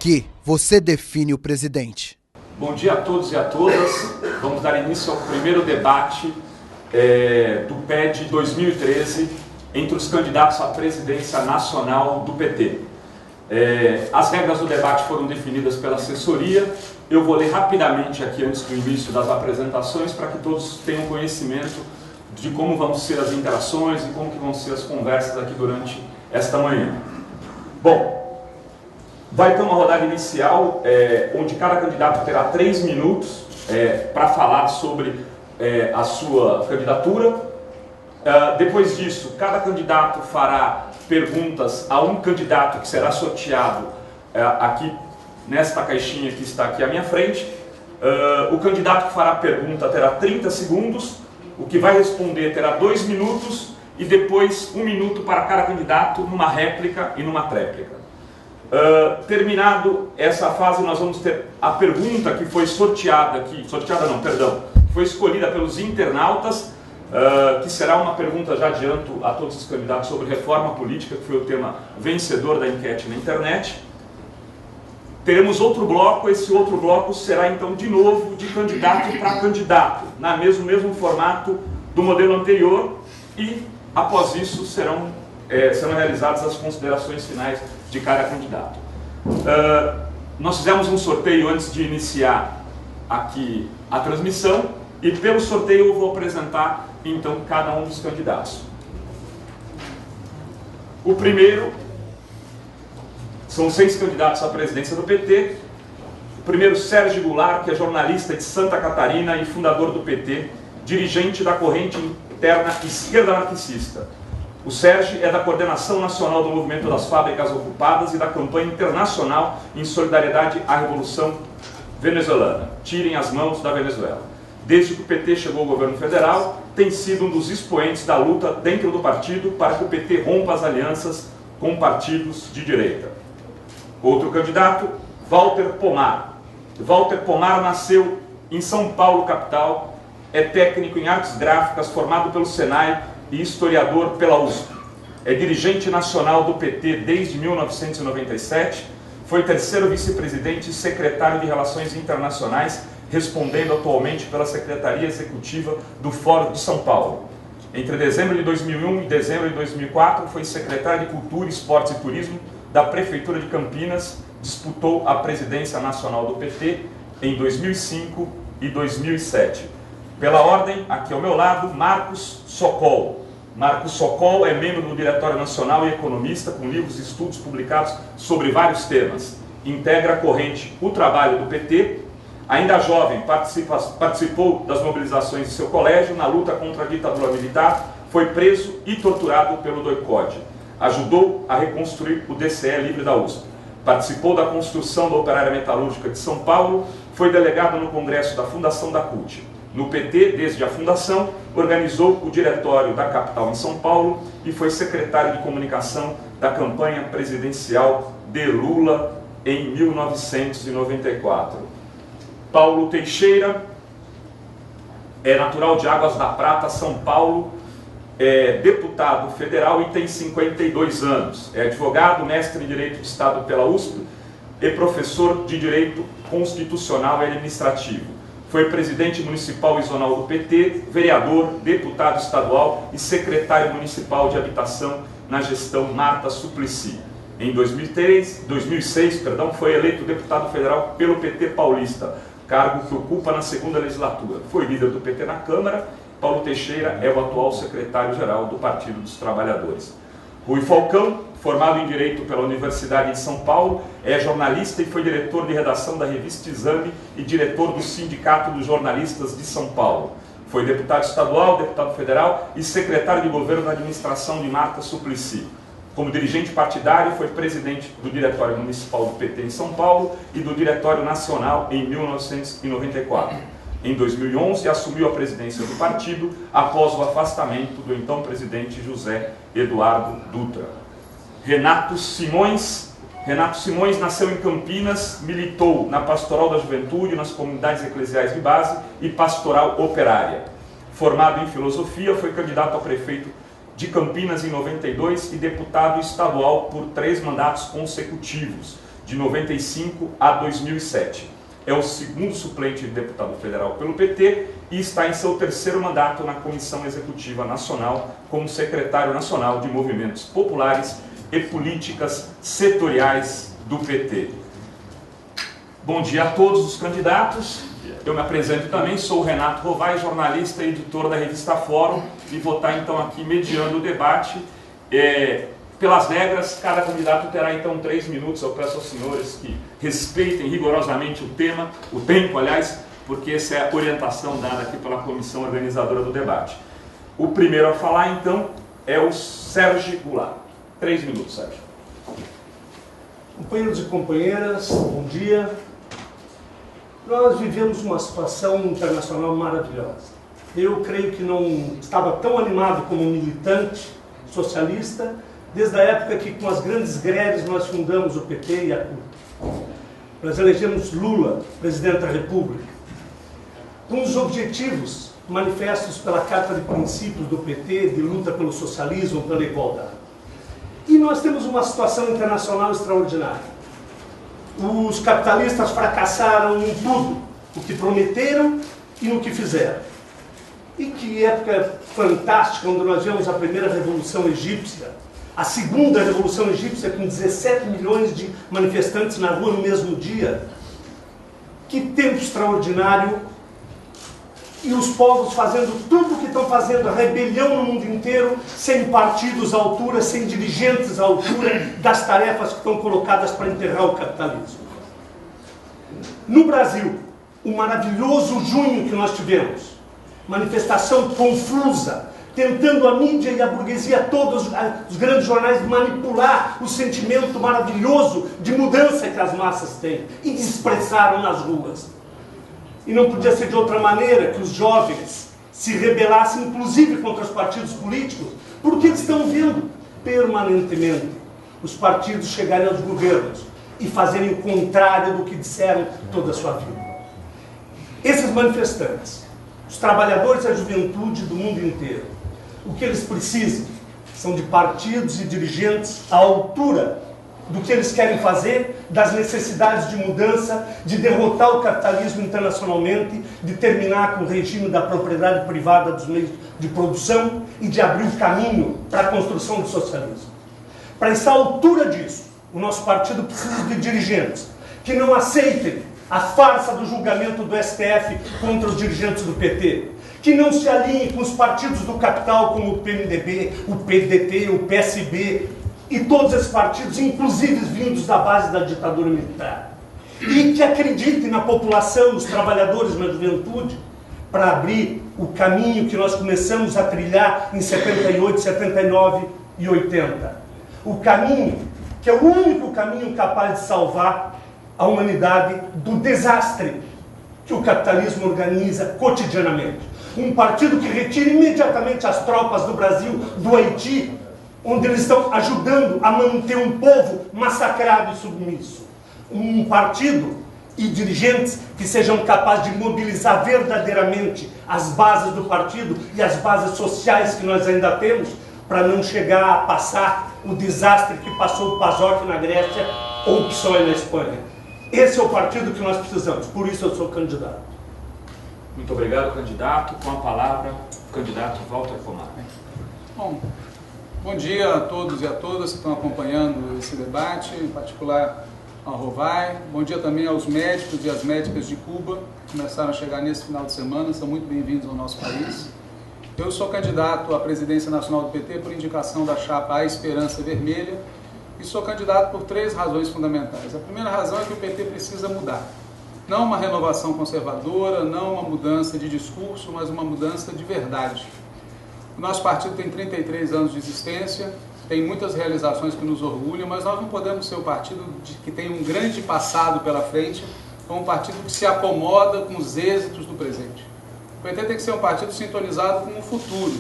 que você define o presidente? Bom dia a todos e a todas. Vamos dar início ao primeiro debate do PED 2013 entre os candidatos à presidência nacional do PT. As regras do debate foram definidas pela assessoria. Eu vou ler rapidamente aqui antes do início das apresentações para que todos tenham conhecimento de como vão ser as interações e como que vão ser as conversas aqui durante esta manhã. Bom, vai ter uma rodada inicial onde cada candidato terá 3 minutos para falar sobre a sua candidatura. Depois disso, cada candidato fará perguntas a um candidato que será sorteado aqui nesta caixinha que está aqui à minha frente. O candidato que fará a pergunta terá 30 segundos, o que vai responder terá 2 minutos e depois 1 minuto para cada candidato numa réplica e numa tréplica. Terminado essa fase, nós vamos ter a pergunta que foi foi escolhida pelos internautas, que será uma pergunta, já adianto a todos os candidatos, sobre reforma política, que foi o tema vencedor da enquete na internet. Teremos outro bloco, esse outro bloco será então de novo de candidato para candidato, no mesmo formato do modelo anterior, e após isso serão realizadas as considerações finais de cada candidato. Nós fizemos um sorteio antes de iniciar aqui a transmissão e pelo sorteio eu vou apresentar então cada um dos candidatos. O primeiro são 6 candidatos à presidência do PT. O primeiro, Sérgio Goulart, que é jornalista de Santa Catarina e fundador do PT, dirigente da corrente interna esquerda anarquista. O Sérgio é da Coordenação Nacional do Movimento das Fábricas Ocupadas e da campanha internacional em solidariedade à Revolução Venezuelana. Tirem as mãos da Venezuela. Desde que o PT chegou ao governo federal, tem sido um dos expoentes da luta dentro do partido para que o PT rompa as alianças com partidos de direita. Outro candidato, Walter Pomar. Walter Pomar nasceu em São Paulo, capital, é técnico em artes gráficas, formado pelo Senai e historiador pela USP. É dirigente nacional do PT desde 1997, foi terceiro vice-presidente e secretário de Relações Internacionais, respondendo atualmente pela Secretaria Executiva do Fórum de São Paulo. Entre dezembro de 2001 e dezembro de 2004, foi secretário de Cultura, Esportes e Turismo da Prefeitura de Campinas, disputou a presidência nacional do PT em 2005 e 2007. Pela ordem, aqui ao meu lado, Marcos Sokol. Marcos Sokol é membro do Diretório Nacional e economista, com livros e estudos publicados sobre vários temas. Integra a corrente O Trabalho do PT. Ainda jovem, participou das mobilizações de seu colégio na luta contra a ditadura militar, foi preso e torturado pelo DOI-CODE. Ajudou a reconstruir o DCE livre da USP. Participou da construção da Operária Metalúrgica de São Paulo, foi delegado no Congresso da Fundação da CUT. No PT, desde a fundação, organizou o diretório da capital em São Paulo e foi secretário de comunicação da campanha presidencial de Lula em 1994. Paulo Teixeira é natural de Águas da Prata, São Paulo, é deputado federal e tem 52 anos. É advogado, mestre em Direito de Estado pela USP e professor de Direito Constitucional e Administrativo. Foi presidente municipal e zonal do PT, vereador, deputado estadual e secretário municipal de habitação na gestão Marta Suplicy. Em 2006, foi eleito deputado federal pelo PT paulista, cargo que ocupa na 2ª legislatura. Foi líder do PT na Câmara. Paulo Teixeira é o atual secretário-geral do Partido dos Trabalhadores. Rui Falcão, formado em Direito pela Universidade de São Paulo, é jornalista e foi diretor de redação da revista Exame e diretor do Sindicato dos Jornalistas de São Paulo. Foi deputado estadual, deputado federal e secretário de governo da administração de Marta Suplicy. Como dirigente partidário, foi presidente do Diretório Municipal do PT em São Paulo e do Diretório Nacional em 1994. Em 2011, assumiu a presidência do partido após o afastamento do então presidente José Eduardo Dutra. Renato Simões nasceu em Campinas, militou na Pastoral da Juventude, nas comunidades eclesiais de base e pastoral operária. Formado em filosofia, foi candidato a prefeito de Campinas em 92 e deputado estadual por 3 mandatos consecutivos. de 95 a 2007. É o segundo suplente de deputado federal pelo PT e está em seu terceiro mandato na Comissão Executiva Nacional como secretário nacional de Movimentos Populares e Políticas Setoriais do PT. Bom dia a todos os candidatos. Eu me apresento também, sou o Renato Rovai, jornalista e editor da revista Fórum, e vou estar então aqui mediando o debate. Pelas regras, cada candidato terá então 3 minutos. Eu peço aos senhores que respeitem rigorosamente o tempo, aliás, porque essa é a orientação dada aqui pela comissão organizadora do debate. O primeiro a falar então é o Sérgio Goulart. 3 minutos, Sérgio. Companheiros e companheiras, bom dia. Nós vivemos uma situação internacional maravilhosa. Eu creio que não estava tão animado como militante socialista desde a época que, com as grandes greves, nós fundamos o PT e a CUT. Nós elegemos Lula, presidente da República, com os objetivos manifestos pela Carta de Princípios do PT, de luta pelo socialismo, pela igualdade. E nós temos uma situação internacional extraordinária. Os capitalistas fracassaram em tudo, o que prometeram e no que fizeram. E que época fantástica, quando nós vemos a primeira Revolução Egípcia, a segunda Revolução Egípcia com 17 milhões de manifestantes na rua no mesmo dia. Que tempo extraordinário! E os povos fazendo tudo o que estão fazendo, a rebelião no mundo inteiro, sem partidos à altura, sem dirigentes à altura das tarefas que estão colocadas para enterrar o capitalismo. No Brasil, o maravilhoso junho que nós tivemos, manifestação confusa, tentando a mídia e a burguesia, todos os grandes jornais, manipular o sentimento maravilhoso de mudança que as massas têm, e expressaram nas ruas. E não podia ser de outra maneira que os jovens se rebelassem, inclusive contra os partidos políticos, porque eles estão vendo permanentemente os partidos chegarem aos governos e fazerem o contrário do que disseram toda a sua vida. Esses manifestantes, os trabalhadores e a juventude do mundo inteiro, o que eles precisam são de partidos e dirigentes à altura do que eles querem fazer, das necessidades de mudança, de derrotar o capitalismo internacionalmente, de terminar com o regime da propriedade privada dos meios de produção e de abrir o caminho para a construção do socialismo. Para estar à altura disso, o nosso partido precisa de dirigentes que não aceitem a farsa do julgamento do STF contra os dirigentes do PT, que não se alinhem com os partidos do capital como o PMDB, o PDT, o PSB e todos esses partidos, inclusive vindos da base da ditadura militar, e que acreditem na população, nos trabalhadores, na juventude, para abrir o caminho que nós começamos a trilhar em 78, 79 e 80. O caminho que é o único caminho capaz de salvar a humanidade do desastre que o capitalismo organiza cotidianamente. Um partido que retira imediatamente as tropas do Brasil, do Haiti, onde eles estão ajudando a manter um povo massacrado e submisso. Um partido e dirigentes que sejam capazes de mobilizar verdadeiramente as bases do partido e as bases sociais que nós ainda temos, para não chegar a passar o desastre que passou o PASOK na Grécia ou o PSOE na Espanha. Esse é o partido que nós precisamos, por isso eu sou candidato. Muito obrigado, candidato. Com a palavra, o candidato Walter Pomar. Bom dia a todos e a todas que estão acompanhando esse debate, em particular ao Rovai. Bom dia também aos médicos e às médicas de Cuba, que começaram a chegar nesse final de semana, são muito bem-vindos ao nosso país. Eu sou candidato à presidência nacional do PT por indicação da chapa A Esperança Vermelha e sou candidato por 3 razões fundamentais. A primeira razão é que o PT precisa mudar. Não uma renovação conservadora, não uma mudança de discurso, mas uma mudança de verdade. O nosso partido tem 33 anos de existência, tem muitas realizações que nos orgulham, mas nós não podemos ser o partido que tem um grande passado pela frente, como um partido que se acomoda com os êxitos do presente. O PT tem que ser um partido sintonizado com o futuro,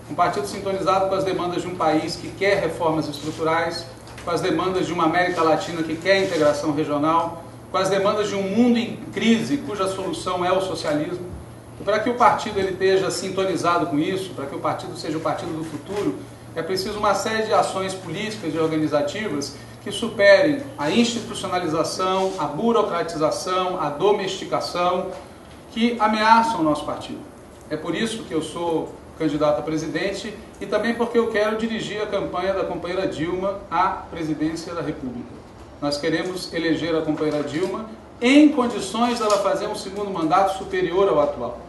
um partido sintonizado com as demandas de um país que quer reformas estruturais, com as demandas de uma América Latina que quer integração regional, com as demandas de um mundo em crise cuja solução é o socialismo. E para que o partido ele esteja sintonizado com isso, para que o partido seja o partido do futuro, É preciso uma série de ações políticas e organizativas que superem a institucionalização, a burocratização, a domesticação que ameaçam o nosso partido. É por isso que eu sou candidato a presidente e também porque eu quero dirigir a campanha da companheira Dilma à presidência da República. Nós queremos eleger a companheira Dilma em condições dela fazer um segundo mandato superior ao atual.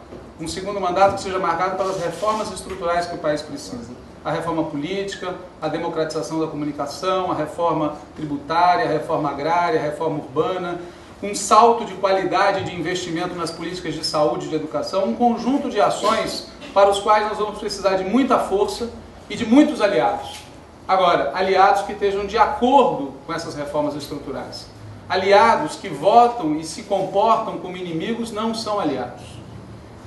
Um segundo mandato que seja marcado pelas reformas estruturais que o país precisa. A reforma política, a democratização da comunicação, a reforma tributária, a reforma agrária, a reforma urbana, um salto de qualidade de investimento nas políticas de saúde e de educação, um conjunto de ações para os quais nós vamos precisar de muita força e de muitos aliados. Agora, aliados que estejam de acordo com essas reformas estruturais. Aliados que votam e se comportam como inimigos não são aliados.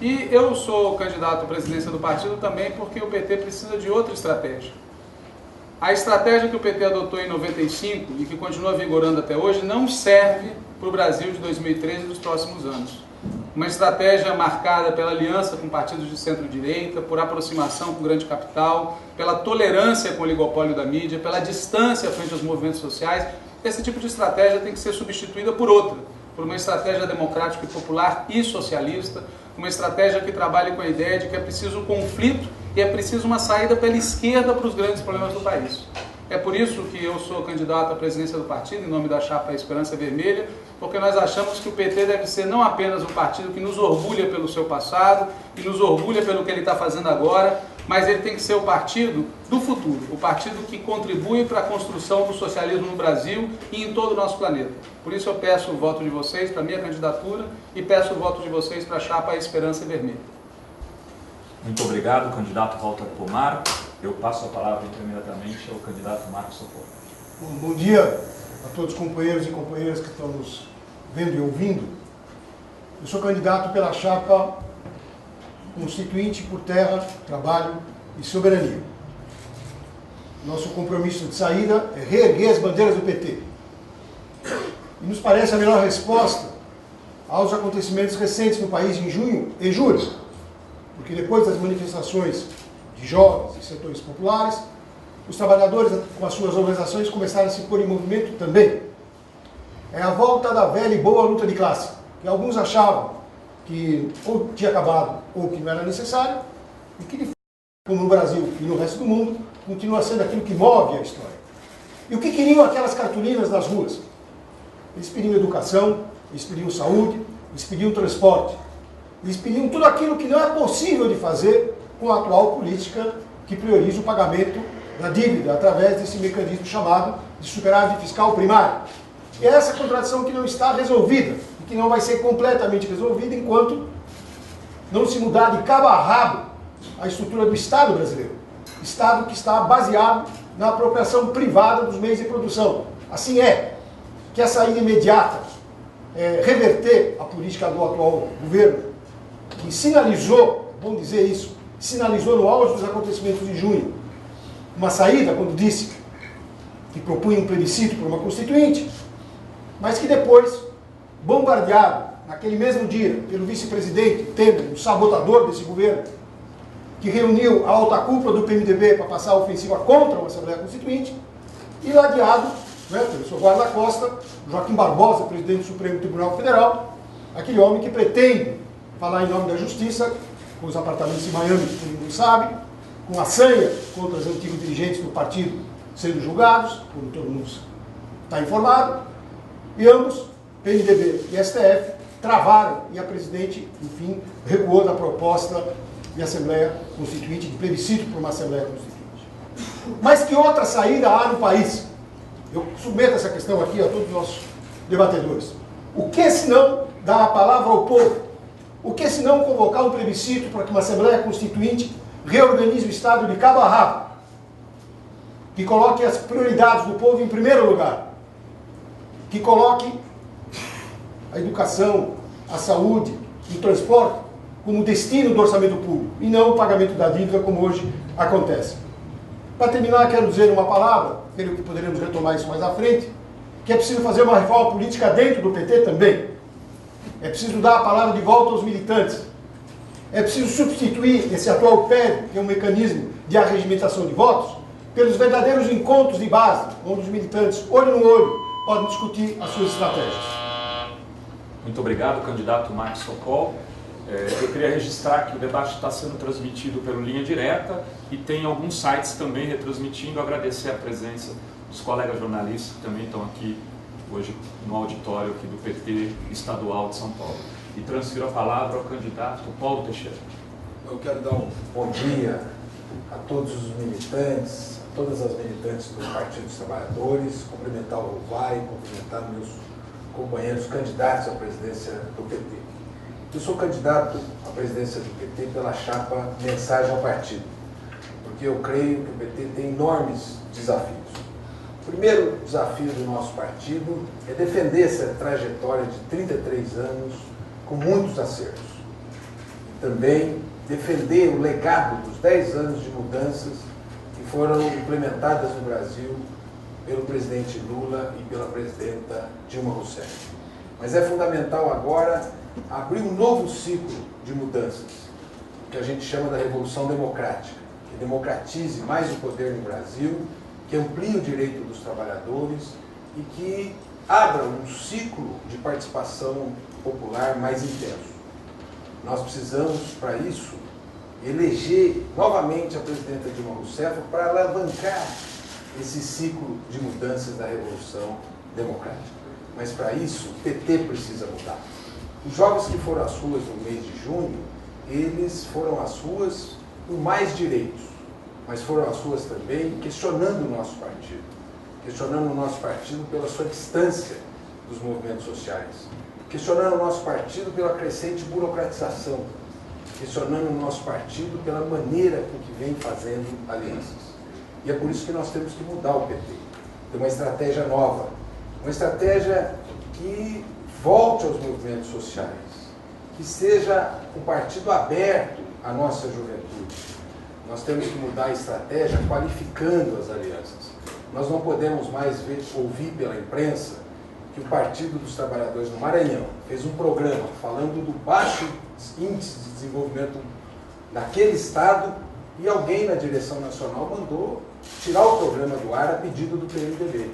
E eu sou candidato à presidência do partido também porque o PT precisa de outra estratégia. A estratégia que o PT adotou em 95 e que continua vigorando até hoje não serve para o Brasil de 2013 e dos próximos anos. Uma estratégia marcada pela aliança com partidos de centro-direita, por aproximação com o grande capital, pela tolerância com o oligopólio da mídia, pela distância frente aos movimentos sociais. Esse tipo de estratégia tem que ser substituída por outra, por uma estratégia democrática e popular e socialista, uma estratégia que trabalhe com a ideia de que é preciso um conflito e é preciso uma saída pela esquerda para os grandes problemas do país. É por isso que eu sou candidato à presidência do partido, em nome da chapa Esperança Vermelha, porque nós achamos que o PT deve ser não apenas um partido que nos orgulha pelo seu passado, que nos orgulha pelo que ele está fazendo agora, mas ele tem que ser o partido do futuro, o partido que contribui para a construção do socialismo no Brasil e em todo o nosso planeta. Por isso eu peço o voto de vocês para a minha candidatura e peço o voto de vocês para a chapa Esperança Vermelha. Muito obrigado, candidato Walter Pomar. Eu passo a palavra imediatamente ao candidato Marcos Socorro. Bom dia a todos os companheiros e companheiras que estão nos vendo e ouvindo. Eu sou candidato pela chapa Constituinte por Terra, Trabalho e Soberania. Nosso compromisso de saída é reerguer as bandeiras do PT. E nos parece a melhor resposta aos acontecimentos recentes no país em junho e julho, porque depois das manifestações de jovens e setores populares, os trabalhadores com as suas organizações começaram a se pôr em movimento também. É a volta da velha e boa luta de classe, que alguns achavam que ou tinha acabado ou que não era necessário, e que, como no Brasil e no resto do mundo, continua sendo aquilo que move a história. E o que queriam aquelas cartolinas nas ruas? Eles pediam educação, eles pediam saúde, eles pediam transporte, eles pediam tudo aquilo que não é possível de fazer com a atual política que prioriza o pagamento da dívida através desse mecanismo chamado de superávit fiscal primário. E é essa contradição que não está resolvida e que não vai ser completamente resolvida enquanto não se mudar de cabo a rabo a estrutura do Estado brasileiro. Estado que está baseado na apropriação privada dos meios de produção. Assim é que a saída imediata é reverter a política do atual governo, que sinalizou, vamos dizer isso, sinalizou no auge dos acontecimentos de junho, uma saída, quando disse que propunha um plebiscito por uma constituinte, mas que depois, bombardeado naquele mesmo dia pelo vice-presidente Temer, o sabotador desse governo, que reuniu a alta cúpula do PMDB para passar a ofensiva contra a Assembleia Constituinte, e ladeado, pelo seu guarda-costa, Joaquim Barbosa, presidente do Supremo Tribunal Federal, aquele homem que pretende falar em nome da justiça, com os apartamentos em Miami, que todo mundo sabe, com a sanha contra os antigos dirigentes do partido sendo julgados, como todo mundo está informado, e ambos, PMDB e STF, travaram e a presidente, enfim, recuou da proposta de Assembleia Constituinte, de plebiscito por uma Assembleia Constituinte. Mas que outra saída há no país? Eu submeto essa questão aqui a todos os nossos debatedores. O que se não dar a palavra ao povo? O que se não convocar um plebiscito para que uma Assembleia Constituinte reorganize o Estado de cabo a rabo? Que coloque as prioridades do povo em primeiro lugar. Que coloque a educação, a saúde, o transporte como destino do orçamento público e não o pagamento da dívida como hoje acontece. Para terminar, quero dizer uma palavra, creio que poderemos retomar isso mais à frente, que é preciso fazer uma reforma política dentro do PT também. É preciso dar a palavra de volta aos militantes. É preciso substituir esse atual PED, que é um mecanismo de arregimentação de votos, pelos verdadeiros encontros de base, onde os militantes, olho no olho, podem discutir as suas estratégias. Muito obrigado, candidato Max Sokol. Eu queria registrar que o debate está sendo transmitido pelo Linha Direta e tem alguns sites também retransmitindo. Agradecer a presença dos colegas jornalistas que também estão aqui hoje no auditório aqui do PT Estadual de São Paulo. E transfiro a palavra ao candidato Paulo Teixeira. Eu quero dar um bom dia a todos os militantes, a todas as militantes do Partido dos Trabalhadores, cumprimentar o Rovai, cumprimentar meus companheiros candidatos à presidência do PT. Eu sou candidato à presidência do PT pela chapa Mensagem ao Partido, porque eu creio que o PT tem enormes desafios. O primeiro desafio do nosso partido é defender essa trajetória de 33 anos com muitos acertos. E também defender o legado dos 10 anos de mudanças que foram implementadas no Brasil pelo presidente Lula e pela presidenta Dilma Rousseff. Mas é fundamental agora abrir um novo ciclo de mudanças, que a gente chama da Revolução Democrática, que democratize mais o poder no Brasil, que amplie o direito dos trabalhadores e que abra um ciclo de participação popular mais intenso. Nós precisamos, para isso, eleger novamente a presidenta Dilma Rousseff para alavancar esse ciclo de mudanças da Revolução Democrática. Mas para isso, o PT precisa mudar. Os jovens que foram às ruas no mês de junho, eles foram às ruas por mais direitos, mas foram às ruas também questionando o nosso partido pela sua distância dos movimentos sociais, questionando o nosso partido pela crescente burocratização, questionando o nosso partido pela maneira com que vem fazendo alianças. E é por isso que nós temos que mudar o PT, ter uma estratégia nova, uma estratégia que volte aos movimentos sociais, que seja um partido aberto à nossa juventude. Nós temos que mudar a estratégia qualificando as alianças. Nós não podemos mais ouvir pela imprensa que o Partido dos Trabalhadores no Maranhão fez um programa falando do baixo índice de desenvolvimento naquele estado e alguém na direção nacional mandou tirar o programa do ar a pedido do PMDB.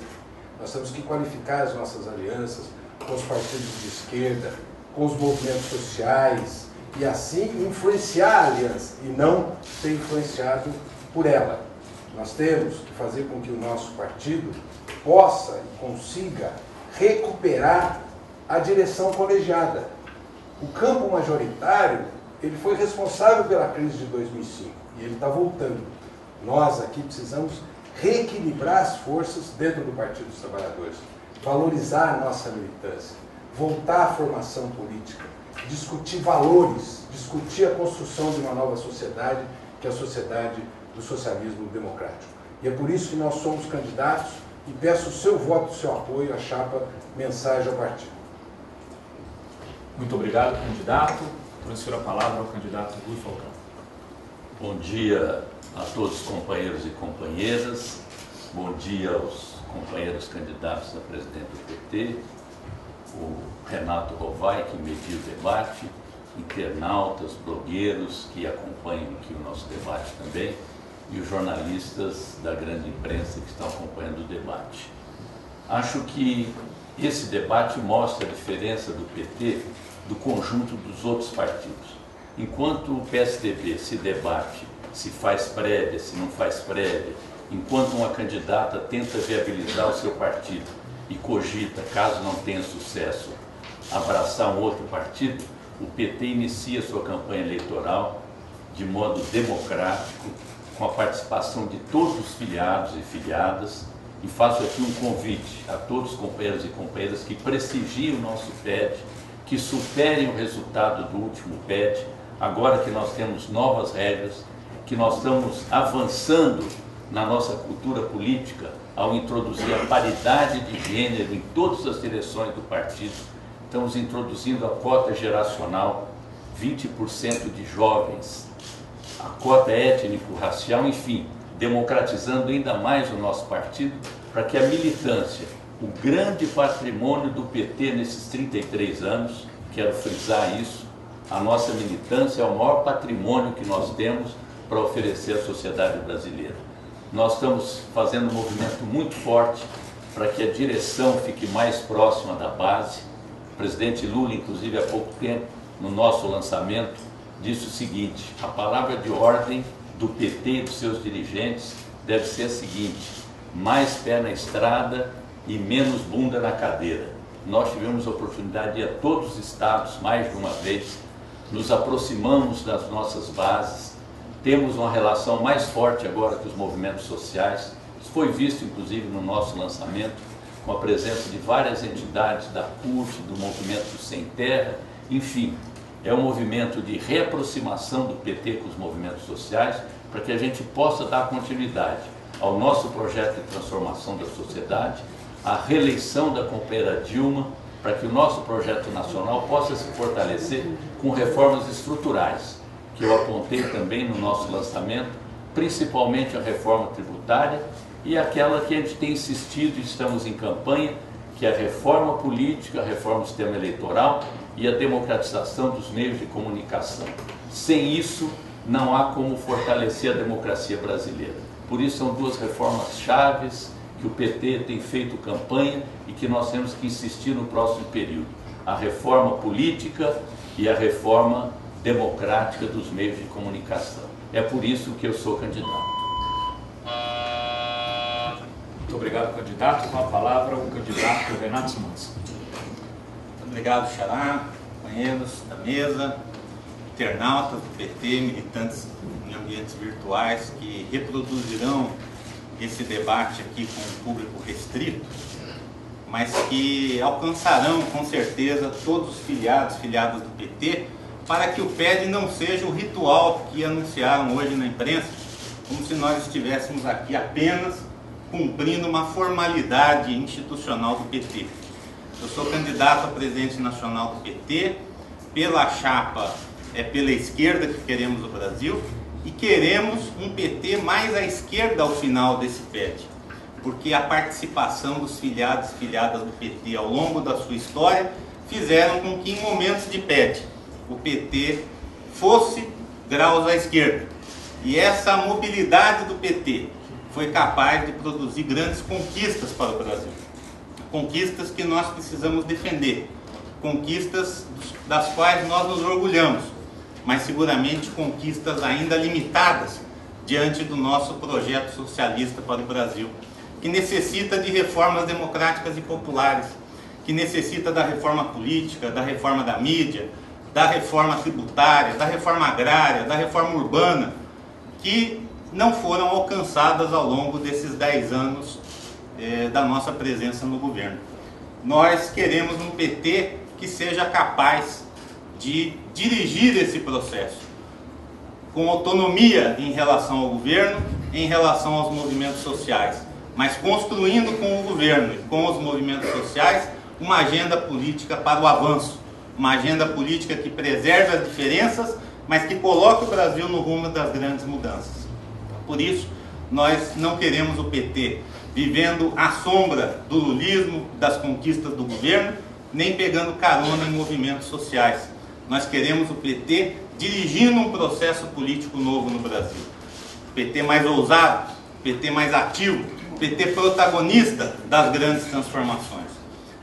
Nós temos que qualificar as nossas alianças com os partidos de esquerda, com os movimentos sociais e assim influenciar a aliança e não ser influenciado por ela. Nós temos que fazer com que o nosso partido possa e consiga recuperar a direção colegiada. O campo majoritário, ele foi responsável pela crise de 2005 e ele está voltando. Nós aqui precisamos reequilibrar as forças dentro do Partido dos Trabalhadores, valorizar a nossa militância, voltar à formação política, discutir valores, discutir a construção de uma nova sociedade, que é a sociedade do socialismo democrático. E é por isso que nós somos candidatos e peço o seu voto, o seu apoio à chapa Mensagem ao Partido. Muito obrigado, candidato. Transfiro a palavra ao candidato Rui Falcão. Bom dia a todos os companheiros e companheiras. Bom dia aos companheiros candidatos a presidente do PT, o Renato Rovai, que mediu o debate, internautas, blogueiros que acompanham aqui o nosso debate também, e os jornalistas da grande imprensa que estão acompanhando o debate. Acho que esse debate mostra a diferença do PT do conjunto dos outros partidos. Enquanto o PSDB se debate se faz prévia, se não faz prévia, enquanto uma candidata tenta viabilizar o seu partido e cogita, caso não tenha sucesso, abraçar um outro partido, o PT inicia sua campanha eleitoral de modo democrático, com a participação de todos os filiados e filiadas, e faço aqui um convite a todos os companheiros e companheiras que prestigiem o nosso PED, que superem o resultado do último PED, agora que nós temos novas regras, que nós estamos avançando na nossa cultura política ao introduzir a paridade de gênero em todas as direções do partido. Estamos introduzindo a cota geracional, 20% de jovens, a cota étnico-racial, enfim, democratizando ainda mais o nosso partido para que a militância, o grande patrimônio do PT nesses 33 anos, quero frisar isso, a nossa militância é o maior patrimônio que nós temos para oferecer à sociedade brasileira. nós estamos fazendo um movimento muito forte para que a direção fique mais próxima da base. O presidente Lula, inclusive, há pouco tempo, no nosso lançamento, disse o seguinte: a palavra de ordem do PT e dos seus dirigentes deve ser a seguinte: mais pé na estrada e menos bunda na cadeira. Nós tivemos a oportunidade de ir a todos os estados mais de uma vez, nos aproximamos das nossas bases, temos uma relação mais forte agora com os movimentos sociais. Isso foi visto, inclusive, no nosso lançamento, com a presença de várias entidades da CUT, do Movimento Sem Terra, enfim, é um movimento de reaproximação do PT com os movimentos sociais, para que a gente possa dar continuidade ao nosso projeto de transformação da sociedade, à reeleição da companheira Dilma, para que o nosso projeto nacional possa se fortalecer com reformas estruturais, que eu apontei também no nosso lançamento, principalmente a reforma tributária e aquela que a gente tem insistido e estamos em campanha, que é a reforma política, a reforma do sistema eleitoral e a democratização dos meios de comunicação. Sem isso, não há como fortalecer a democracia brasileira. Por isso, são duas reformas chaves que o PT tem feito campanha e que nós temos que insistir no próximo período. A reforma política e a reforma democrática dos meios de comunicação. É por isso que eu sou candidato. Muito obrigado, candidato. Com a palavra, o candidato Renato Simões. Obrigado, Xará, companheiros da mesa, internautas do PT, militantes em ambientes virtuais que reproduzirão esse debate aqui com um público restrito, mas que alcançarão com certeza todos os filiadas do PT, para que o PED não seja o ritual que anunciaram hoje na imprensa, como se nós estivéssemos aqui apenas cumprindo uma formalidade institucional do PT. Eu sou candidato a presidente nacional do PT, pela chapa pela esquerda que queremos o Brasil, e queremos um PT mais à esquerda ao final desse PED, porque a participação dos filiados e filiadas do PT ao longo da sua história fizeram com que em momentos de PED o PT fosse graus à esquerda. E essa mobilidade do PT foi capaz de produzir grandes conquistas para o Brasil. Conquistas que nós precisamos defender, conquistas das quais nós nos orgulhamos, mas seguramente conquistas ainda limitadas diante do nosso projeto socialista para o Brasil, que necessita de reformas democráticas e populares, que necessita da reforma política, da reforma da mídia, da reforma tributária, da reforma agrária, da reforma urbana, que não foram alcançadas ao longo desses 10 anos da nossa presença no governo. Nós queremos um PT que seja capaz de dirigir esse processo, com autonomia em relação ao governo, em relação aos movimentos sociais, mas construindo com o governo e com os movimentos sociais uma agenda política para o avanço, uma agenda política que preserve as diferenças, mas que coloque o Brasil no rumo das grandes mudanças. Por isso, nós não queremos o PT vivendo à sombra do lulismo, das conquistas do governo, nem pegando carona em movimentos sociais. Nós queremos o PT dirigindo um processo político novo no Brasil. O PT mais ousado, o PT mais ativo, o PT protagonista das grandes transformações.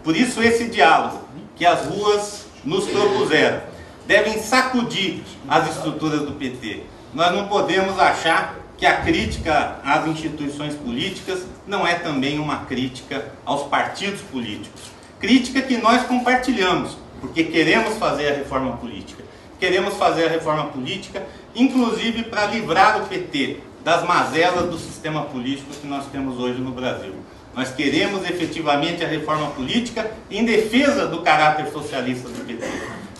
Por isso esse diálogo que as ruas nos propuseram devem sacudir as estruturas do PT. Nós não podemos achar que a crítica às instituições políticas não é também uma crítica aos partidos políticos. Crítica que nós compartilhamos, porque queremos fazer a reforma política. Queremos fazer a reforma política, inclusive para livrar o PT das mazelas do sistema político que nós temos hoje no Brasil. Nós queremos efetivamente a reforma política em defesa do caráter socialista do PT.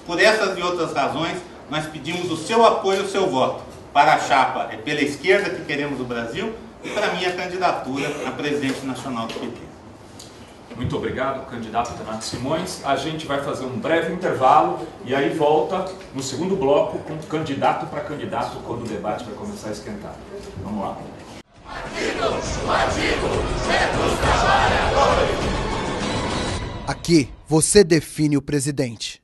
Por essas e outras razões, nós pedimos o seu apoio, o seu voto para a chapa pela esquerda que queremos o Brasil e para a minha candidatura a presidente nacional do PT. Muito obrigado, candidato Renato Simões. A gente vai fazer um breve intervalo e aí volta no segundo bloco com candidato para candidato quando o debate vai começar a esquentar. Vamos lá. Aqui, você define o presidente.